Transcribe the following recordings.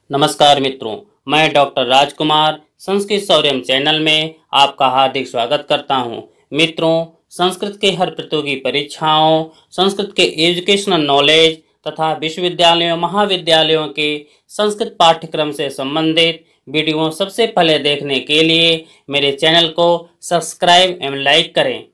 नमस्कार मित्रों, मैं डॉक्टर राजकुमार संस्कृत शौर्यम चैनल में आपका हार्दिक स्वागत करता हूं। मित्रों, संस्कृत के हर प्रतियोगी परीक्षाओं, संस्कृत के एजुकेशनल नॉलेज तथा विश्वविद्यालयों महाविद्यालयों के संस्कृत पाठ्यक्रम से संबंधित वीडियो सबसे पहले देखने के लिए मेरे चैनल को सब्सक्राइब एवं लाइक करें।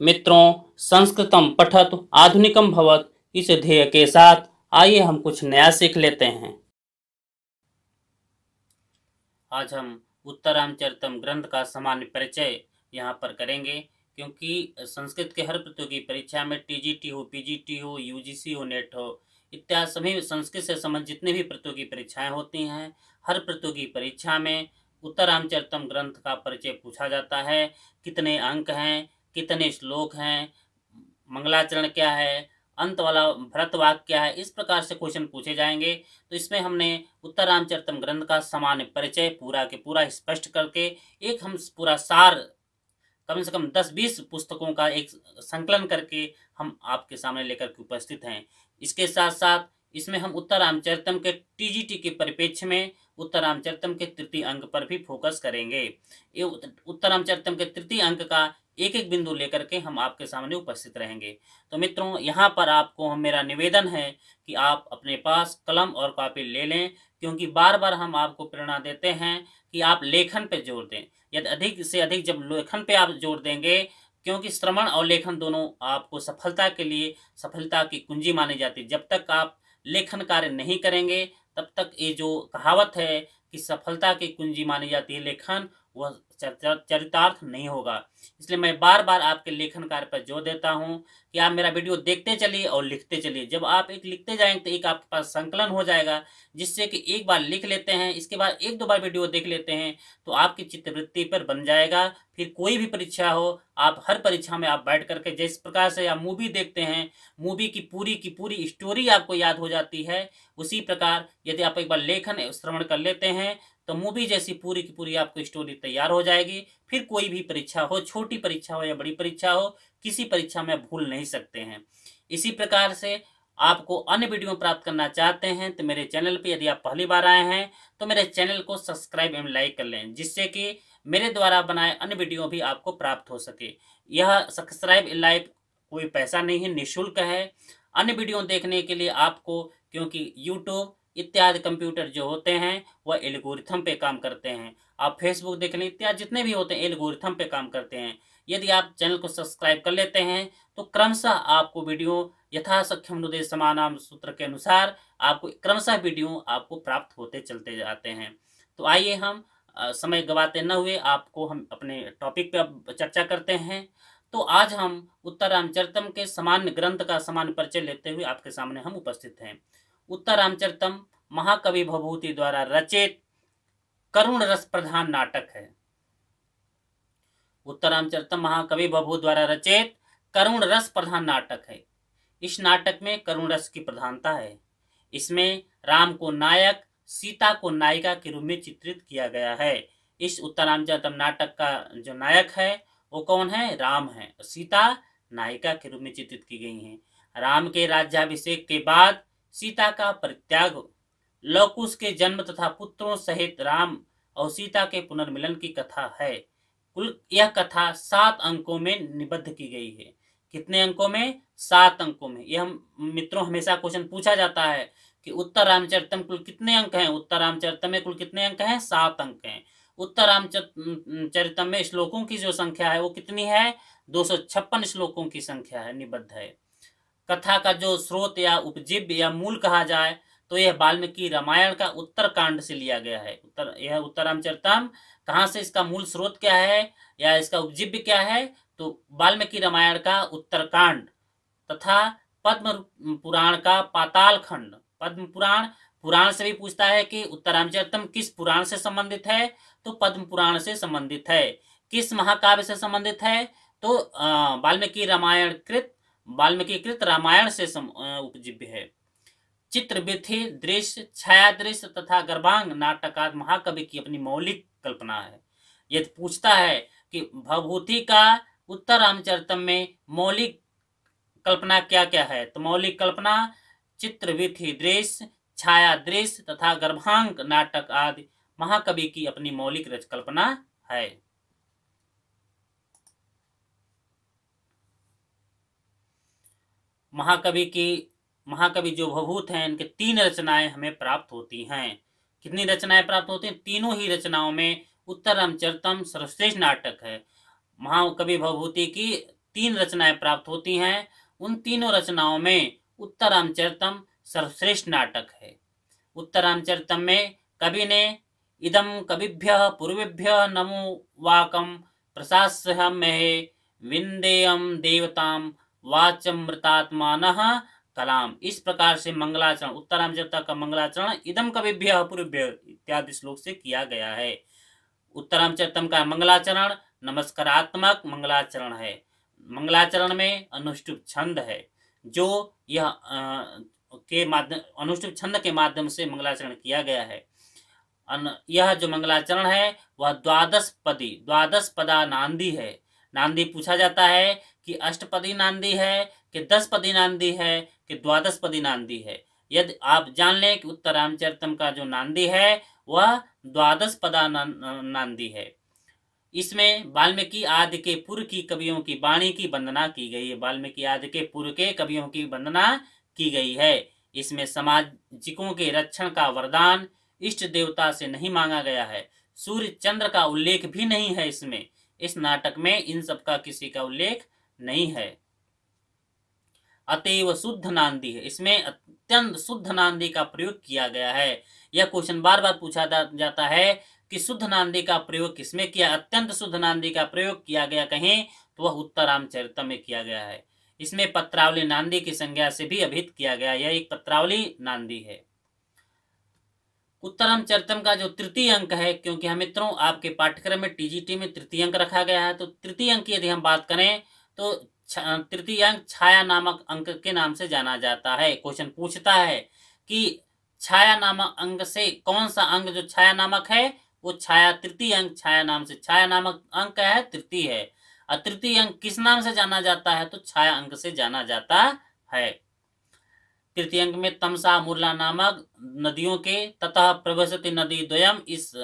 मित्रों, संस्कृतम पठत आधुनिकम भवत इस ध्येय के साथ आइए हम कुछ नया सीख लेते हैं। आज हम उत्तरामचरितम ग्रंथ का सामान्य परिचय यहाँ पर करेंगे, क्योंकि संस्कृत के हर प्रतियोगी परीक्षा में टीजीटी हो, पीजीटी हो, यूजीसी हो, नेट हो इत्यादि सभी संस्कृत से संबंधित जितने भी प्रतियोगी परीक्षाएं होती हैं, हर प्रतियोगी परीक्षा में उत्तरामचरितम ग्रंथ का परिचय पूछा जाता है। कितने अंक हैं, कितने श्लोक हैं, मंगलाचरण क्या है, अंत वाला भरत वाक्य क्या है, इस प्रकार से क्वेश्चन पूछे जाएंगे। तो इसमें हमने उत्तरामचरितम ग्रंथ का सामान्य परिचय पूरा के पूरा स्पष्ट करके एक हम पूरा सार कम से कम 10-20 पुस्तकों का एक संकलन करके हम आपके सामने लेकर के उपस्थित हैं। इसके साथ साथ इसमें हम उत्तरामचरितम के टीजीटी के परिप्रेक्ष्य में उत्तरामचरितम के तृतीय अंक पर भी फोकस करेंगे। ये उत्तरामचरितम के तृतीय अंक का एक एक बिंदु लेकर के हम आपके सामने उपस्थित रहेंगे। तो मित्रों, यहाँ पर आपको मेरा निवेदन है कि आप अपने पास कलम और कॉपी ले लें, क्योंकि बार बार हम आपको प्रेरणा देते हैं कि आप लेखन पे जोर दें। यदि अधिक से अधिक जब लेखन पे आप जोर देंगे, क्योंकि श्रवण और लेखन दोनों आपको सफलता के लिए सफलता की कुंजी मानी जाती है। जब तक आप लेखन कार्य नहीं करेंगे तब तक ये जो कहावत है कि सफलता की कुंजी मानी जाती है लेखन, वह चरितार्थ नहीं होगा। इसलिए मैं बार बार आपके लेखन कार्य पर जोर देता हूं कि आप मेरा वीडियो देखते चलिए और लिखते चलिए। जब आप एक लिखते जाएंगे तो एक आपके पास संकलन हो जाएगा, जिससे कि एक बार लिख लेते हैं, इसके बाद एक दो बार वीडियो देख लेते हैं तो आपकी चित्तवृत्ति पर बन जाएगा। फिर कोई भी परीक्षा हो, आप हर परीक्षा में आप बैठ करके जिस प्रकार से आप मूवी देखते हैं, मूवी की पूरी स्टोरी आपको याद हो जाती है, उसी प्रकार यदि आप एक बार लेखन श्रवण कर लेते हैं तो मूवी जैसी पूरी की पूरी आपको स्टोरी तैयार हो जाएगी। फिर कोई भी परीक्षा हो, छोटी परीक्षा हो या बड़ी परीक्षा हो, किसी परीक्षा में भूल नहीं सकते हैं। इसी प्रकार से आपको अन्य वीडियो प्राप्त करना चाहते हैं तो मेरे चैनल पे यदि आप पहली बार आए हैं तो मेरे चैनल को सब्सक्राइब एवं लाइक कर लें, जिससे कि मेरे द्वारा बनाए अन्य वीडियो भी आपको प्राप्त हो सके। यह सब्सक्राइब लाइक कोई पैसा नहीं है, निःशुल्क है। अन्य वीडियो देखने के लिए आपको, क्योंकि यूट्यूब इत्यादि कंप्यूटर जो होते हैं वह एल्गोरिथम पे काम करते हैं, आप फेसबुक देख लें, इत्यादि जितने भी होते हैं एल्गोरिथम पे काम करते हैं। यदि आप चैनल को सब्सक्राइब कर लेते हैं तो क्रमशः आपको वीडियो यथासख्यम नुदे समानाम सूत्र के अनुसार आपको क्रमशः वीडियो आपको प्राप्त होते चलते जाते हैं। तो आइए हम समय गवाते न हुए आपको हम अपने टॉपिक पे अब चर्चा करते हैं। तो आज हम उत्तरामचरितम के सामान्य ग्रंथ का सामान्य परिचय लेते हुए आपके सामने हम उपस्थित हैं। उत्तरामचरितम महाकवि भवभूति द्वारा रचित करुण रस प्रधान नाटक है। उत्तरामचरितम महाकवि भवभूति द्वारा रचित करुण रस प्रधान नाटक है। इस नाटक में करुण रस की प्रधानता है। इसमें राम को नायक, सीता को नायिका के रूप में चित्रित किया गया है। इस उत्तरामचरितम नाटक का जो नायक है वो कौन है? राम है। सीता नायिका के रूप में चित्रित की गई है। राम के राज्याभिषेक के बाद सीता का परित्याग, लवकुश के जन्म तथा पुत्रों सहित राम और सीता के पुनर्मिलन की कथा है। कुल यह कथा 7 अंकों में निबद्ध की गई है। कितने अंकों में? 7 अंकों में। यह मित्रों हमेशा क्वेश्चन पूछा जाता है कि उत्तरामचरितम कुल कितने अंक हैं? उत्तरामचरितम में कुल कितने अंक हैं? 7 अंक हैं। उत्तरामचरितम में श्लोकों की जो संख्या है वो कितनी है? 256 श्लोकों की संख्या है, निबद्ध है। कथा का जो स्रोत या उपजीव्य या मूल कहा जाए तो यह वाल्मीकि रामायण का उत्तरकांड से लिया गया है। यह उत्तरामचरितम कहाँ से, इसका मूल स्रोत क्या है या इसका उपजीव्य क्या है? तो वाल्मीकि रामायण का उत्तरकांड तथा पद्म पुराण का पाताल खंड। पद्म पुराण, पुराण से भी पूछता है कि उत्तरामचरितम किस पुराण से संबंधित है, तो पद्म पुराण से संबंधित है। किस महाकाव्य से संबंधित है, तो वाल्मीकि कृत रामायण से उपजीव्य है। चित्रविधि, दृश्य, छाया दृश्य तथा गर्भांग नाटकाद महाकवि की अपनी मौलिक कल्पना है। यदि पूछता है कि भवभूति का उत्तरामचरितम में मौलिक कल्पना क्या क्या है, तो मौलिक कल्पना चित्रविधि, दृश्य, छाया दृश्य तथा गर्भांक नाटक आदि महाकवि की अपनी मौलिक रच कल्पना है। महाकवि जो भवभूत हैं, इनके 3 रचनाएं हमें प्राप्त होती हैं। कितनी रचनाएं प्राप्त होती हैं? तीनों ही रचनाओं में उत्तर रामचरितम सर्वश्रेष्ठ नाटक है। महाकवि भवभूति की 3 रचनाएं प्राप्त होती हैं। उन तीनों रचनाओं में उत्तर रामचरितम सर्वश्रेष्ठ नाटक है। उत्तर रामचरितम में कवि ने इदम कविभ्यः पूर्वेभ्यः नमो वाकम प्रशास्यहं महे विंदेयम देवताम वाचमृतात्मानः कलाम, इस प्रकार से मंगलाचरण, उत्तर रामचरितम का मंगलाचरण इदम कविभ्यः पूर्वेभ्यः इत्यादि श्लोक से किया गया है। उत्तर रामचरितम का मंगलाचरण नमस्कारात्मक मंगलाचरण है। मंगलाचरण में अनुष्टुप छंद है, जो यह अनुष्टुप छंद के माध्यम से मंगलाचरण किया गया है। यह जो मंगलाचरण है वह द्वादश पदा नांदी है। नांदी पूछा जाता है कि अष्टपदी नांदी है कि 10 पदी नांदी है कि 12 पदी नांदी है। यदि आप जान लें कि उत्तर रामचरितम का जो नांदी है वह 12 पदा नांदी है। इसमें वाल्मीकि आदि के पूर्व की कवियों की वाणी की वंदना की गई है। वाल्मीकि आदि के पूर्व के कवियों की वंदना की गई है। इसमें सामाजिकों के रक्षण का वरदान इष्ट देवता से नहीं मांगा गया है। सूर्य चंद्र का उल्लेख भी नहीं है। इसमें, इस नाटक में इन सब का किसी का उल्लेख नहीं है। अतएव शुद्ध नांदी है। इसमें अत्यंत शुद्ध नांदी का प्रयोग किया गया है। यह क्वेश्चन बार बार पूछा जाता है कि शुद्ध नांदी का प्रयोग किसमें किया? अत्यंत शुद्ध नांदी का प्रयोग किया गया कहीं तो वह उत्तर रामचरितम में किया गया है। इसमें पत्रावली नांदी की संज्ञा से भी अभिहित किया गया। यह एक पत्रावली नांदी है। उत्तर रामचरितम का जो तृतीय अंक है, क्योंकि हम मित्रों आपके पाठ्यक्रम में टीजीटी में तृतीय अंक रखा गया है, तो तृतीय अंक की यदि हम बात करें तो तृतीय अंक छाया नामक अंक के नाम से जाना जाता है। क्वेश्चन पूछता है कि छाया नामक अंक से कौन सा अंक जो छाया नामक है वो छाया तृतीय अंक छाया नाम से, छाया नामक अंक है तृतीय है। और तृतीय अंक किस नाम से जाना जाता है? तो छाया अंक से जाना जाता है। तृतीय अंक में तमसा मुरला नामक नदियों के ततः प्रवसति नदी द्वयम, इस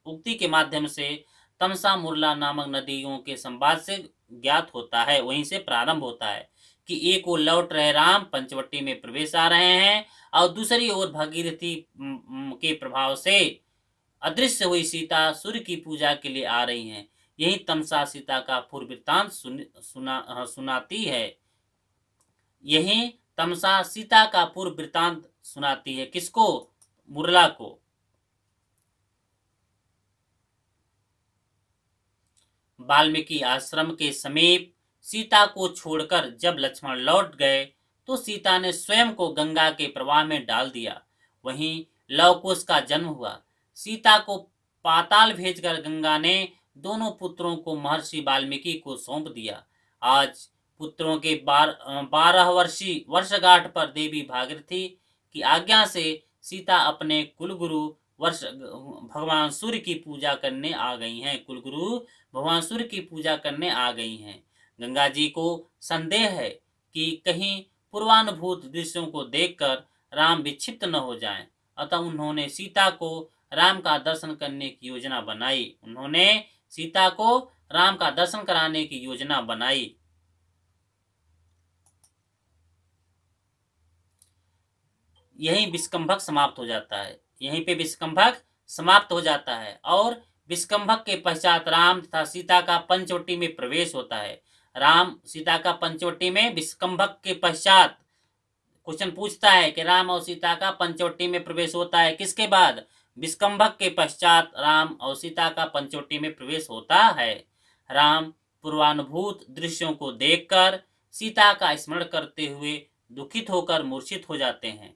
उक्ति के माध्यम से तमसा मुरला नामक नदियों के संवाद से ज्ञात होता है। वहीं से प्रारंभ होता है कि एक ओर लौट रहे राम पंचवटी में प्रवेश आ रहे हैं और दूसरी ओर भागीरथी के प्रभाव से अदृश्य हुई सीता सूर्य की पूजा के लिए आ रही हैं। यही तमसा सीता का पूर्व वृत्तांत सुनाती है। यही तमसा सीता का पूर्व वृत्तांत सुनाती है। किसको? मुरला को। वाल्मीकि आश्रम के समीप सीता को छोड़कर जब लक्ष्मण लौट गए तो सीता ने स्वयं को गंगा के प्रवाह में डाल दिया। वहीं लवकुश का जन्म हुआ। सीता को पाताल भेजकर गंगा ने दोनों पुत्रों को महर्षि वाल्मीकि को सौंप दिया। आज पुत्रों के 12 वर्षीय वर्षगांठ पर देवी भागीरथी की आज्ञा से सीता अपने कुलगुरु भगवान सूर्य की पूजा करने आ गई हैं। कुलगुरु भगवान सूर्य की पूजा करने आ गई हैं। गंगा जी को संदेह है कि कहीं पूर्वानुभूत दृश्यों को देखकर राम विक्षिप्त न हो जाएं, अतः उन्होंने सीता को राम का दर्शन करने की योजना बनाई। उन्होंने सीता को राम का दर्शन कराने की योजना बनाई। यहीं विष्कंभक समाप्त हो जाता है। यहीं पे विष्कंभक समाप्त हो जाता है और विष्कंभक के पश्चात राम तथा सीता का पंचवटी में प्रवेश होता है। राम सीता का पंचवटी में विष्कंभक के पश्चात क्वेश्चन पूछता है कि राम और सीता का पंचवटी में प्रवेश होता है किसके बाद? विष्कंभक के पश्चात राम और सीता का पंचवटी में प्रवेश होता है। राम पूर्वानुभूत दृश्यों को देखकर सीता का स्मरण करते हुए दुखित होकर मूर्छित हो जाते हैं।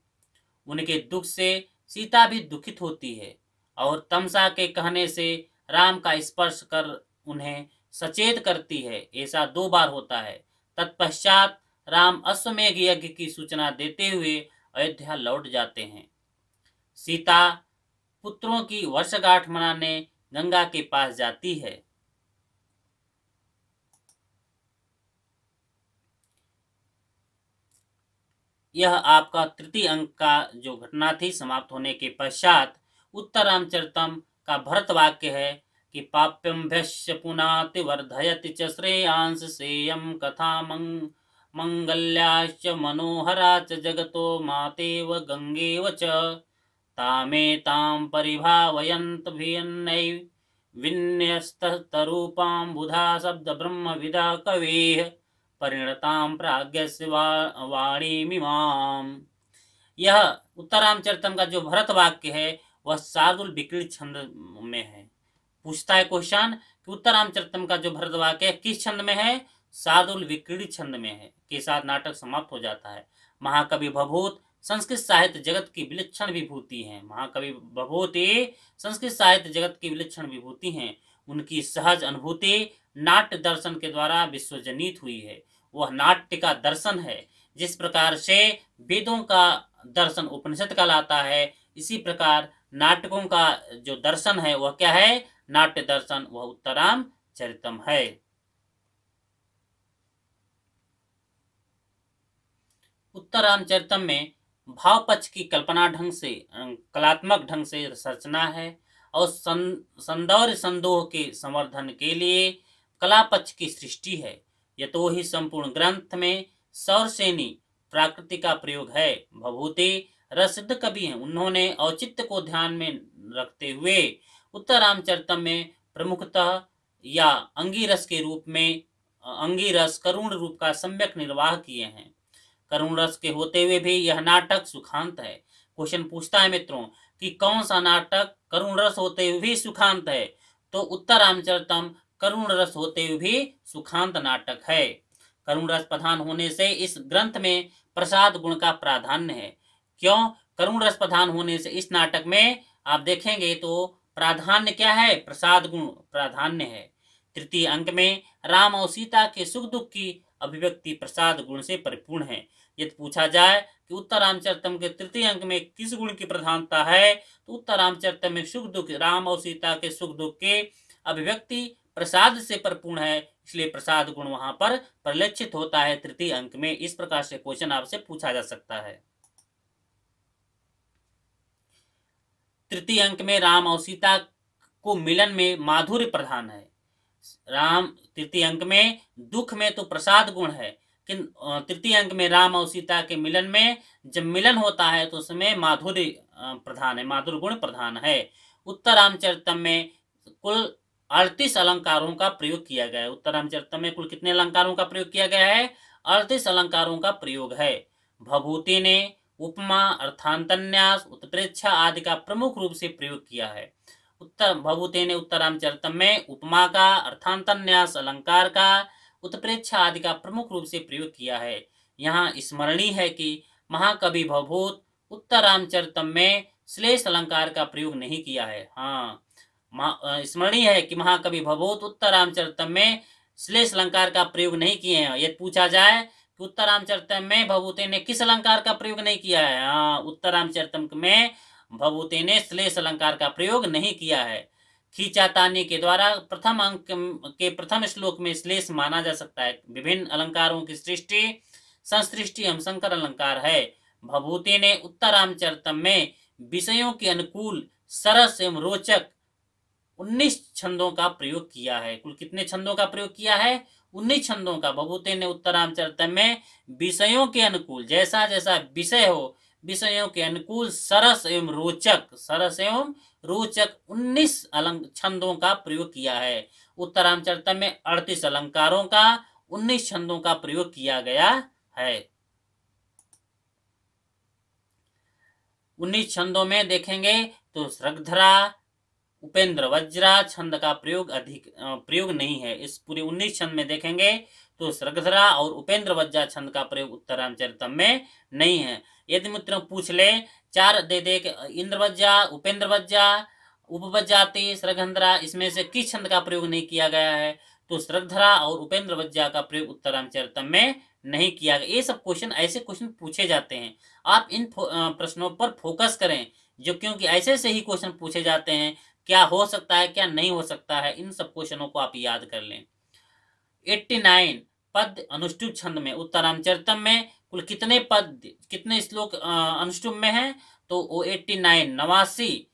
उनके दुख से सीता भी दुखित होती है और तमसा के कहने से राम का स्पर्श कर उन्हें सचेत करती है। ऐसा 2 बार होता है। तत्पश्चात राम अश्वमेघ यज्ञ की सूचना देते हुए अयोध्या लौट जाते हैं। सीता पुत्रों की वर्षगांठ मनाने गंगा के पास जाती है। यह आपका तृतीय अंक का जो घटना थी समाप्त होने के पश्चात उत्तरामचरितम का भरत वाक्य है कि पाप्यम भ्यस्य पुनाति वर्धयति च श्रेयांस सेयम कथा मंगल्याश्च मनोहरा च जगतो मातेव गंगेव च तामेतां परिभावयन्त भिन्नैव विन्यस्तरूपां बुधा शब्द ब्रह्मविदा कवेः परिणतां प्राज्ञस्य वाणीमिमाम्। यह उत्तरामचरितम का जो भरत वाक्य है वह शार्दूल विक्रीडित छंद में है। पूछता है क्वेश्चन कि उत्तरामचरितम का जो भरत वाक्य है किस छंद में है? शार्दूल विक्रीडित छंद में है। के साथ नाटक समाप्त हो जाता है। महाकवि भभूत संस्कृत साहित्य जगत की विलक्षण विभूति हैं। महाकवि भभूति संस्कृत साहित्य जगत की विलक्षण विभूति हैं। उनकी सहज अनुभूति नाट्य दर्शन के द्वारा विश्वजनित हुई है। वह नाट्य का दर्शन है। जिस प्रकार से वेदों का दर्शन उपनिषद का लाता है, इसी प्रकार नाटकों का जो दर्शन है वह क्या है? नाट्य दर्शन, वह उत्तरामचरितम है। उत्तरामचरितम में भाव पक्ष की कल्पना ढंग से कलात्मक ढंग से रचना है और सौंदर्य संदोह के संवर्धन के लिए कला पक्ष की सृष्टि है। यतो ही संपूर्ण ग्रंथ में सौरसेनी प्राकृति का प्रयोग है। भभूति रसिद्ध कवि हैं। उन्होंने औचित्य को ध्यान में रखते हुए उत्तरामचरितम में प्रमुखतः या अंगीरस के रूप में अंगीरस करुण रूप का सम्यक निर्वाह किए हैं। करुण रस के होते हुए भी यह नाटक सुखांत है। क्वेश्चन पूछता है मित्रों कि कौन सा नाटक करुण रस होते हुए भी सुखांत है? तो उत्तरामचरितम करुण रस होते हुए भी सुखांत नाटक है। करुण रस प्रधान होने से इस ग्रंथ में प्रसाद गुण का प्राधान्य है। क्यों? करुण रस प्रधान होने से इस नाटक में आप देखेंगे तो प्राधान्य क्या है? प्रसाद गुण प्राधान्य है। तृतीय अंक में राम और सीता के सुख दुख की अभिव्यक्ति प्रसाद गुण से परिपूर्ण है। यदि पूछा जाए कि उत्तरामचरितम के तृतीय अंक में किस गुण की प्रधानता है, तो उत्तरामचरितम में सुख दुख, राम और सीता के सुख दुख के अभिव्यक्ति प्रसाद से परिपूर्ण है, इसलिए प्रसाद गुण वहां पर परिलक्षित होता है तृतीय अंक में। इस प्रकार से क्वेश्चन आपसे पूछा जा सकता है। तृतीय अंक में राम और सीता को मिलन में माधुर्य प्रधान है। राम तृतीय अंक में दुख में तो प्रसाद गुण है, किंतु तृतीय अंक में राम और सीता के मिलन में जब मिलन होता है तो उसमें माधुर्य प्रधान है, माधुर्य गुण प्रधान है। उत्तरामचरितम में कुल 38 अलंकारों का प्रयोग किया गया है। उत्तरामचरितम में कुल कितने अलंकारों का प्रयोग किया गया है? 38 अलंकारों का प्रयोग है। भभूति ने उपमा, अर्थांतन्यास, उत्प्रेक्षा आदि का प्रमुख रूप से प्रयोग किया है। भभूति ने उत्तरामचरितम में उपमा का, अर्थांतन्यास अलंकार का, उत्प्रेक्षा आदि का प्रमुख रूप से प्रयोग किया है। यहाँ स्मरणीय है कि महाकवि भभूत उत्तरामचरितम में श्लेष अलंकार का प्रयोग नहीं किया है। हाँ, स्मरणीय है कि महाकवि भभूत उत्तरामचरितम में श्लेष अलंकार का प्रयोग नहीं किए हैं। यदि पूछा जाए कि उत्तरामचरितम में भभूति ने किस अलंकार का प्रयोग नहीं किया है, हाँ, उत्तरामचरितम में भभूति ने श्लेष अलंकार का प्रयोग नहीं किया है। खींचातानी के द्वारा प्रथम अंक के प्रथम श्लोक में श्लेष माना जा सकता है। विभिन्न अलंकारों की सृष्टि संसृष्टि एवं संकर अलंकार है। भभूति ने उत्तरामचरितम में विषयों के अनुकूल सरस एवं रोचक 19 छंदों का प्रयोग किया है। कुल कितने छंदों का प्रयोग किया है? 19 छंदों का। भभूति ने उत्तरामचरितम में विषयों के अनुकूल, जैसा जैसा विषय हो विषयों के अनुकूल सरस एवं रोचक 19 छंदों का प्रयोग किया है। उत्तरामचरितम में 38 अलंकारों का 19 छंदों का प्रयोग किया गया है। 19 छंदों में देखेंगे तो श्रगधरा, उपेंद्र वज्रा छंद का प्रयोग नहीं है। इस पूरे 19 छंद में देखेंगे तो श्रगधरा और उपेंद्र वज्रा छंद का प्रयोग उत्तरामचरितम में नहीं है। यदि मित्रों पूछ ले, चार दे दे इंद्रवज्जा, उपेंद्र वज्जा, उपवज्जाति, श्रगंधरा, इसमें से किस छंद का प्रयोग नहीं किया गया है? तो श्रगधरा और उपेंद्र वज्जा का प्रयोग उत्तरामचरितम में नहीं किया गया। ये सब क्वेश्चन, ऐसे क्वेश्चन पूछे जाते हैं। आप इन प्रश्नों पर फोकस करें, जो क्योंकि ऐसे से ही क्वेश्चन पूछे जाते हैं। क्या हो सकता है, क्या नहीं हो सकता है, इन सब क्वेश्चनों को आप याद कर लें। 89 पद अनुष्टुप छंद में उत्तरामचरितम में कुल कितने पद, कितने श्लोक अनुष्टुप में हैं? तो वो 89, 89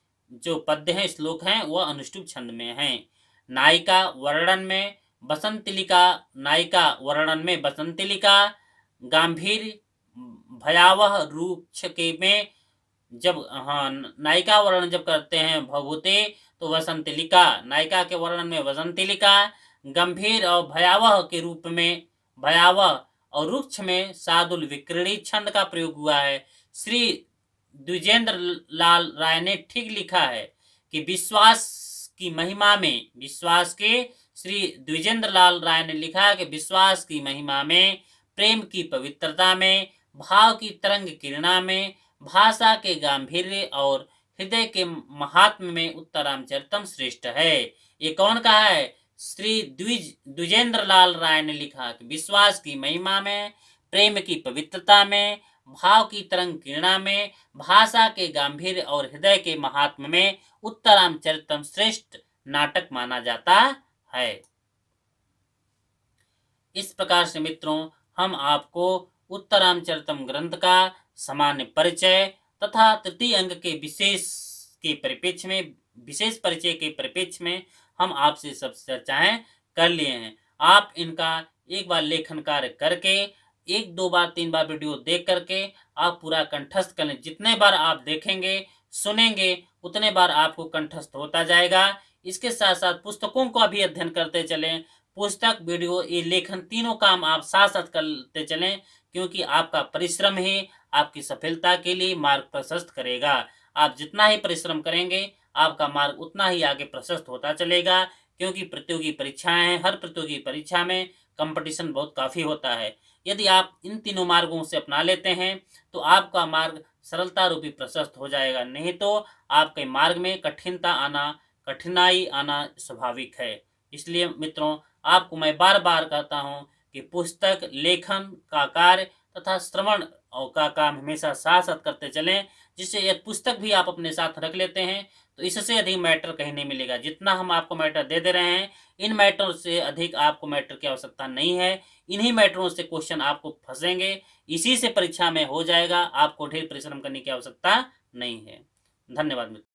जो पद्य हैं, श्लोक हैं, वह अनुष्टुप छंद में हैं। नायिका वर्णन में बसंतिलिका, नायिका वर्णन में बसंतिलिका, गंभीर भयावह रूप के में जब नायिका वर्णन जब करते हैं भभूते तो वसंतिलिका, नायिका के वर्णन में वसंतिलिका, गंभीर और भयावह के रूप में भयावह और रुक्ष में सादुल विक्रीड़ी छंद का प्रयोग हुआ है। श्री द्विजेंद्र लाल राय ने ठीक लिखा है कि विश्वास की महिमा में, विश्वास के श्री द्विजेंद्र लाल राय ने लिखा है कि विश्वास की महिमा में, प्रेम की पवित्रता में, भाव की तरंग किरणा में, भाषा के गांधीर्य और हृदय के महात्म्य में उत्तरामचरितम श्रेष्ठ है। ये कौन कहा है? श्री द्विजेंद्र लाल राय ने लिखा कि विश्वास की महिमा में, प्रेम की पवित्रता में, भाव की तरंग किरणा में, भाषा के गांधीर्य और हृदय के महात्म्य में उत्तरामचरितम श्रेष्ठ नाटक माना जाता है। इस प्रकार से मित्रों, हम आपको उत्तरामचरितम ग्रंथ का सामान्य परिचय तथा तृतीय अंग के विशेष परिचय के परिप्रेक्ष्य में हम आपसे सब चर्चाएं कर लिए हैं। आप इनका एक बार लेखन कार्य करके, 1, 2 बार 3 बार वीडियो देख करके आप पूरा कंठस्थ कर लें। जितने बार आप देखेंगे सुनेंगे उतने बार आपको कंठस्थ होता जाएगा। इसके साथ साथ पुस्तकों का भी अध्ययन करते चलें। पुस्तक, वीडियो, ये लेखन तीनों काम आप साथ साथ करते चलें, क्योंकि आपका परिश्रम ही आपकी सफलता के लिए मार्ग प्रशस्त करेगा। आप जितना ही परिश्रम करेंगे आपका मार्ग उतना ही आगे प्रशस्त होता चलेगा, क्योंकि प्रतियोगी परीक्षाएं हैं। हर प्रतियोगी परीक्षा में कंपटीशन बहुत काफ़ी होता है। यदि आप इन तीनों मार्गों से अपना लेते हैं तो आपका मार्ग सरलता रूपी प्रशस्त हो जाएगा, नहीं तो आपके मार्ग में कठिनाई आना स्वाभाविक है। इसलिए मित्रों, आपको मैं बार बार कहता हूं कि पुस्तक, लेखन का कार्य तथा श्रवण का काम हमेशा साथ साथ करते चलें, जिससे यदि पुस्तक भी आप अपने साथ रख लेते हैं तो इससे अधिक मैटर कहीं नहीं मिलेगा। जितना हम आपको मैटर दे रहे हैं, इन मैटरों से अधिक आपको मैटर की आवश्यकता नहीं है। इन्हीं मैटरों से क्वेश्चन आपको फंसेंगे, इसी से परीक्षा में हो जाएगा। आपको ढेर परिश्रम करने की आवश्यकता नहीं है। धन्यवाद मित्रों।